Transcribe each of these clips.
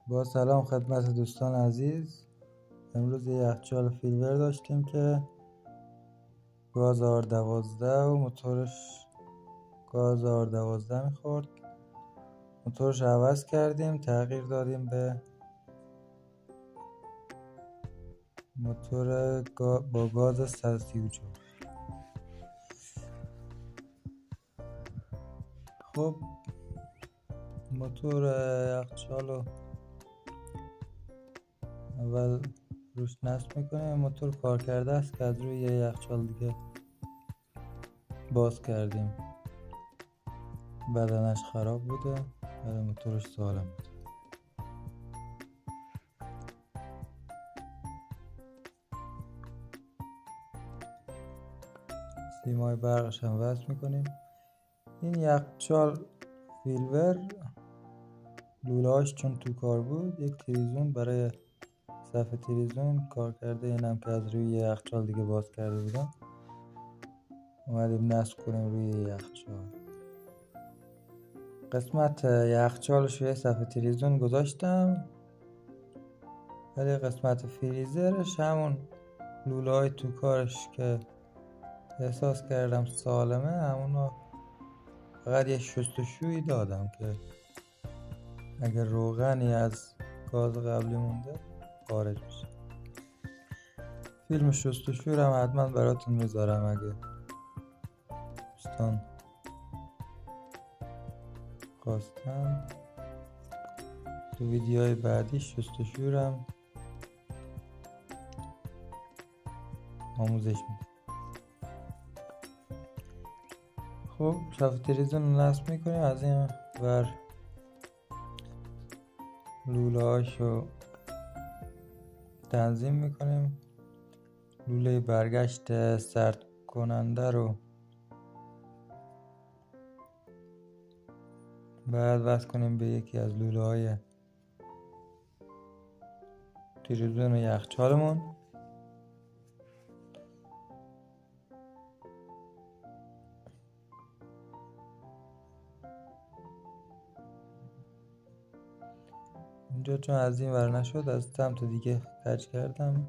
با سلام خدمت دوستان عزیز. امروز یه یخچال فیلور داشتیم که گاز R12 و موتورش گاز R12 میخورد. موتورش عوض کردیم، تغییر دادیم به موتور با گاز 134. خب موتور یخچال رو اول روش نصب میکنیم. موتور کار کرده است که از روی یه یخچال دیگه باز کردیم، بدنش خراب بوده ولی موتورش سالم بود. سیمای برقش هم وصل میکنیم. این یخچال فیلور لوله‌اش چون تو کار بود، یک تریزون برای صفحه تریزون کار کرده. اینم که از روی یخچال دیگه باز کرده بودم، اومدیم نصب کنیم روی یخچال. قسمت یخچالش روی صفحه تریزون گذاشتم، ولی قسمت فریزرش همون لوله‌های تو کارش که احساس کردم سالمه، همونو فقط یه شستشویی دادم که اگر روغنی از گاز قبلی مونده خارج بشه. فیلم شستشوی رو هم حتما براتون میذارم اگه دوستان خواستن. تو ویدیوهای بعدی شستشوی رو هم آموزش میدم. خب صفحه تریزون رو نصب میکنیم، از این ور لوله هاشو تنظیم میکنیم. لوله برگشت سرد کننده رو بعد وصل کنیم به یکی از لوله های تریزون یخچالمون. اینجا چون از این ور نشد، از سمت دیگه کج کردم.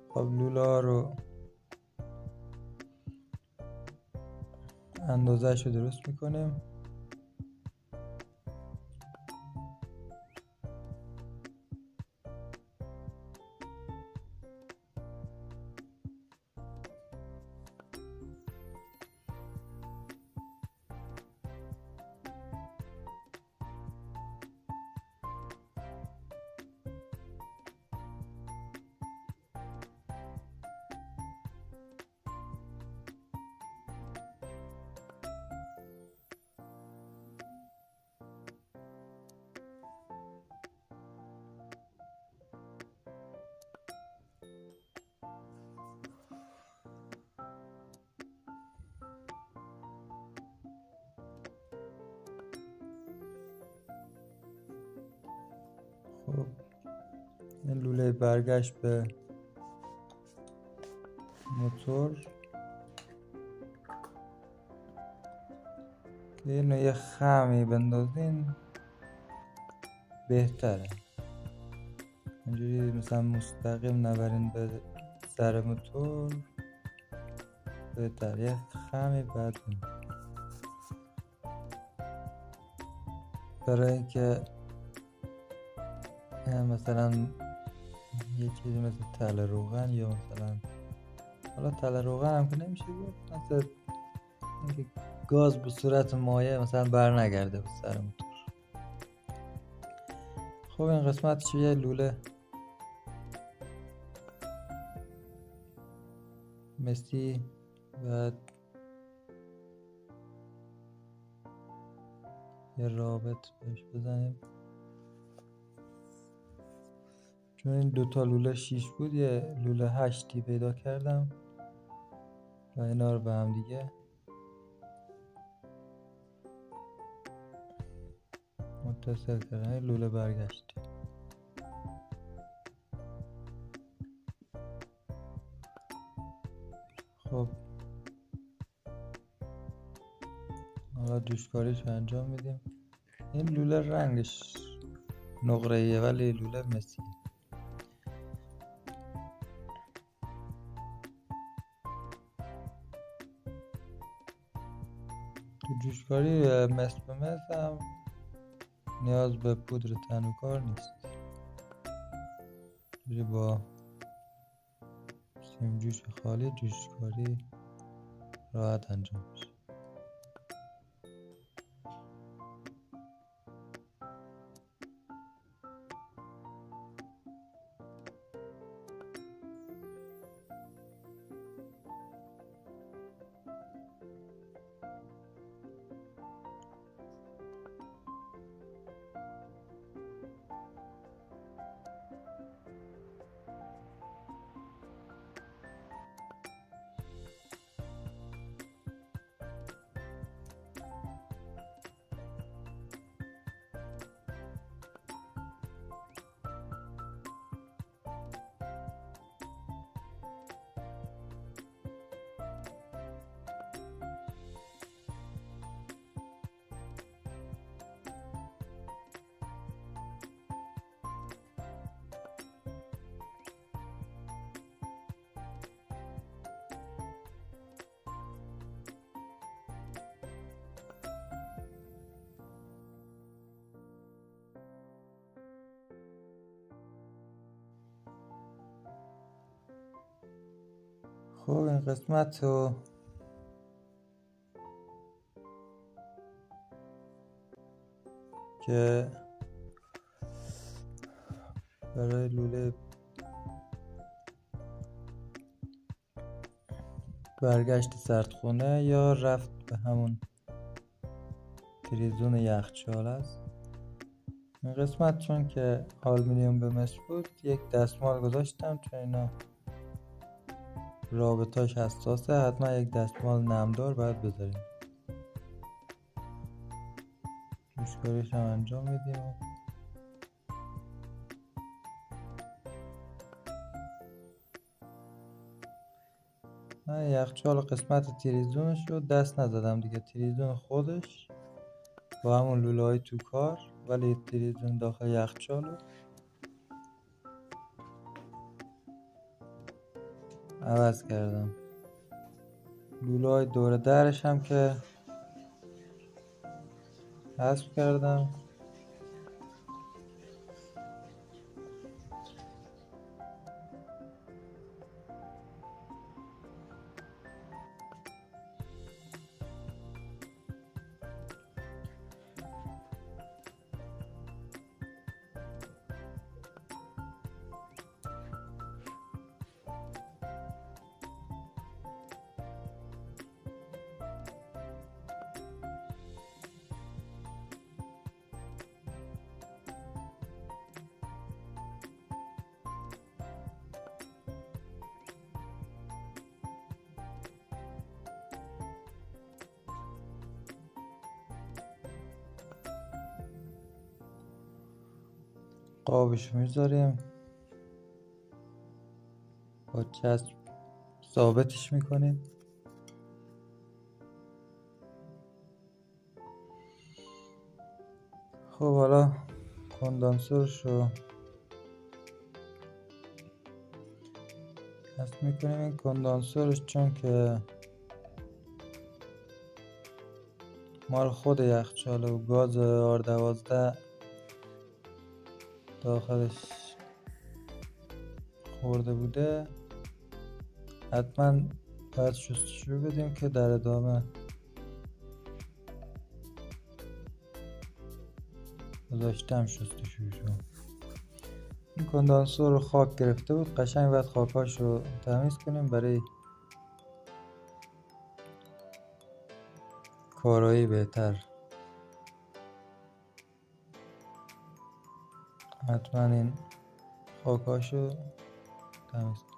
خب لوله ها رو اندازه‌اش رو درست میکنیم. خب این لوله برگشت به موتور که اینو یه خمی بندازین بهتره. اینجوری مثلا مستقیم نبرین به سر موتور بهتره. یه خمی بعد برای اینکه مثلا یه چیزی مثل تله روغن یا مثلا حالا تله روغن هم که نمیشه بود، مثلا اینکه گاز به صورت مایع مثلا بر نگرده به سر موتور. خب این قسمتش یه لوله مسی و یه رابط بهش بزنیم. چون این دوتا لوله 6 بود، یه لوله 8 پیدا کردم و اینا رو به هم دیگه متصل کردم. این لوله برگشت. خب حالا جوشکاریش انجام میدیم. این لوله رنگش نقره‌ایه ولی لوله مسی. تو جوشکاری مثل به مثل هم نیاز به پودر تنوکار نیست، با سیم جوش خالی جوشکاری راحت انجام میشه. خب این قسمت رو که برای لوله برگشت سردخونه یا رفت به همون تریزون یخچال است. این قسمت چون که آلومینیوم به مس بود یک دستمال گذاشتم، چون اینا رابطاش حساسه، حتما یک دستمال نمدار باید بذاریم. جوشکاریش هم انجام میدیم. من یخچال قسمت تریزونش رو دست نزدم دیگه، تریزون خودش با همون لوله های تو کار، ولی تریزون داخل یخچال رو عوض کردم. لوله های دور درش هم که حذف کردم. قابش میذاریم، با چسب ثابتش میکنیم. خب حالا کندانسورش رو حذف میکنیم. این کندانسورش چون که مال خود یخچال و گاز R12 داخلش خورده بوده، حتما باید شستشو بدیم که در ادامه گذاشتم شستشوشو. این کندانسور رو خاک گرفته بود، قشنگ باید خاکاش رو تمیز کنیم برای کارایی بهتر. حتما این خاکاش رو تمیز کنیم.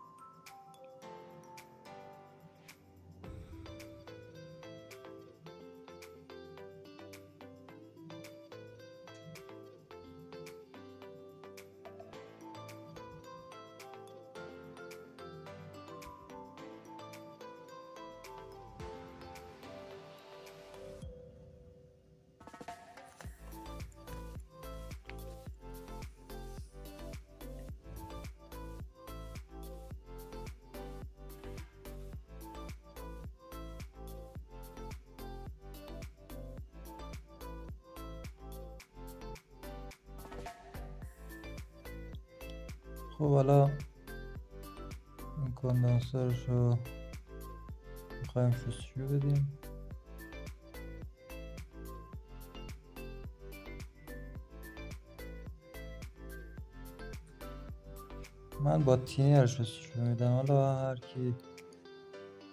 خب حالا این کندانسرش رو میخوایم شستشو بدیم. من با تینر شستشو میدم، حالا هر کی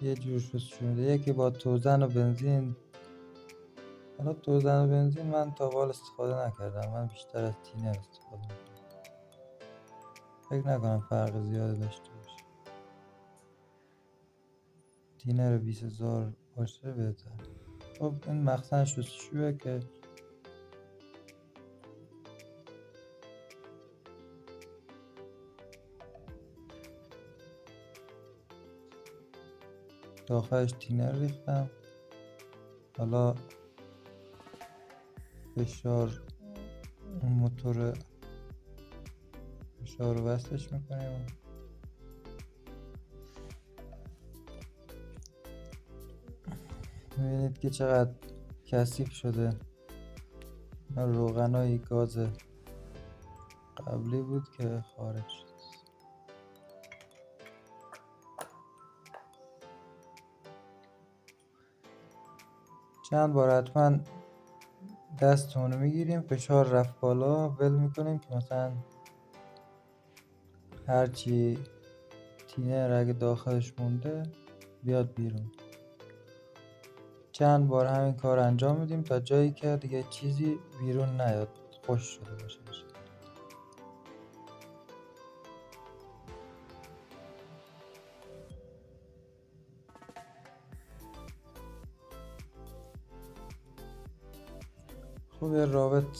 یه جور شستشو میده. یکی با توزن و بنزین. حالا توزن و بنزین من تا حال استفاده نکردم، من بیشتر از تینر استفاده میکنم. فکر نکنم فرق زیاده داشته باشه. تینر 20000 باشه بهتر. خب این مخزن شستشوه که داخلش تینر ریختم. حالا فشار اون موتور فشار رو وصلش میکنیم. میبینید که چقدر کثیف شده. روغنای گاز قبلی بود که خارج شد. چند بار حتما دستمون رو میگیریم، فشار رفت بالا ول میکنیم که مثلا هرچی تینر اگه داخلش مونده بیاد بیرون. چند بار همین کار انجام میدیم تا جایی که دیگه چیزی بیرون نیاد، خوش شده باشه. خب یه رابط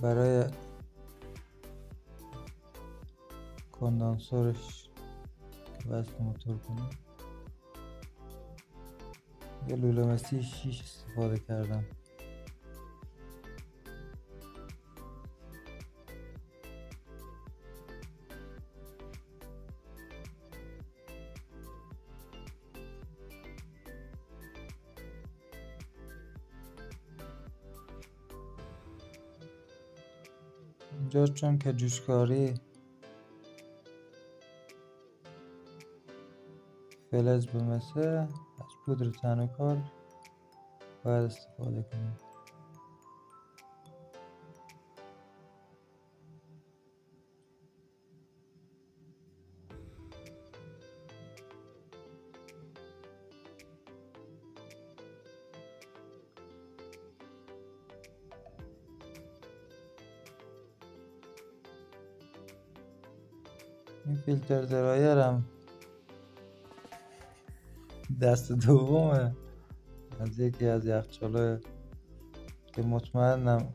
برای کندانسورش که وصل موتور کنیم، یه لوله مسی 6 استفاده کردم. اینجا چون که جوشکاری فلز بمسه، از پودر تنوکار باید استفاده کنیم. این فیلتر درایر دست دومه از یکی از یخچال‌های که مطمئنم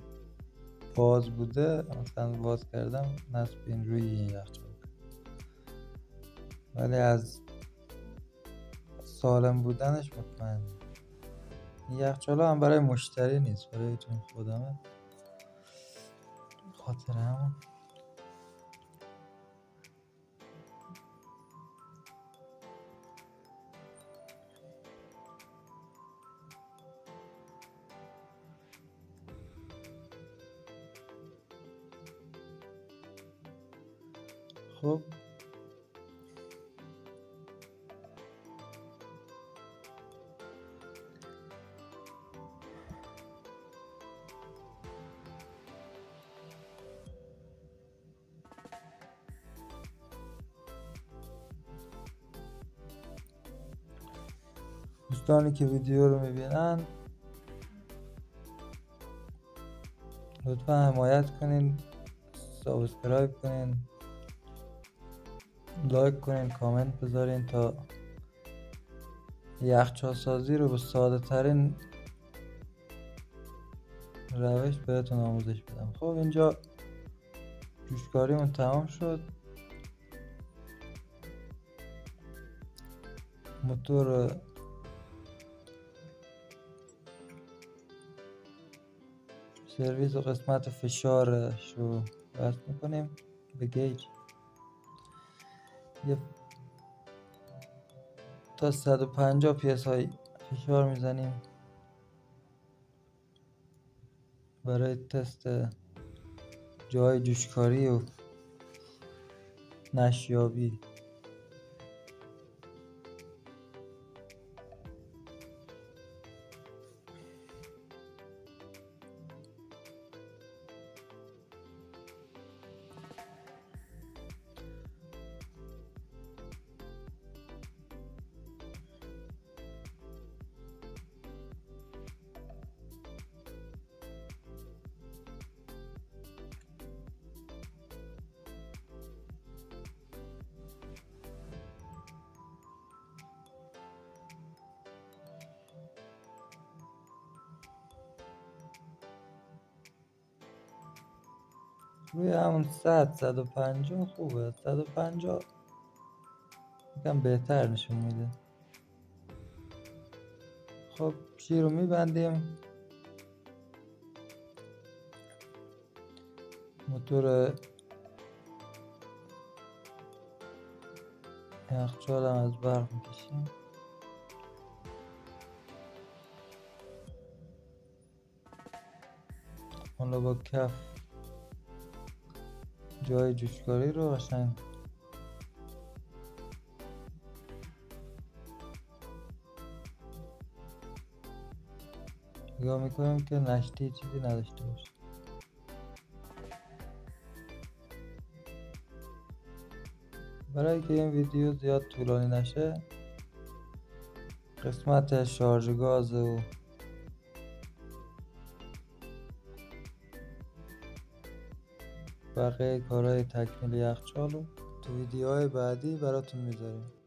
باز بوده، مثلا باز کردم نصب این روی این یخچال. ولی از سالم بودنش مطمئنم. این یخچال هم برای مشتری نیست، برای چون خودمه، خاطر همون. خب دوستانی که ویدیو رو میبینن لطفا حمایت کنین، سابسکرایب کنین، لایک کنین، کامنت بذارین تا یخچال سازی رو به ساده ترین روش بهتون آموزش بدم. خب اینجا جوشکاریمون تمام شد. موتور سرویس و قسمت فشارش رو وصل میکنیم به گیج. یه تا 150 PSI فشار میزنیم برای تست جای جوشکاری و نشیابی. روی همون 150 خوبه. 150 یکم بهتر نشون میده. خب شیر رو میبندیم. موتور یخچال هم از برق میکشیم. حالا با کف جای جوشکاری رو قشنگ نگاه میکنیم که نشتی چیزی نداشته باشه. برای که این ویدیو زیاد طولانی نشه، قسمت شارژ گاز و بقیه کارهای تکمیل یخچال رو تو ویدیوهای بعدی براتون میذاریم.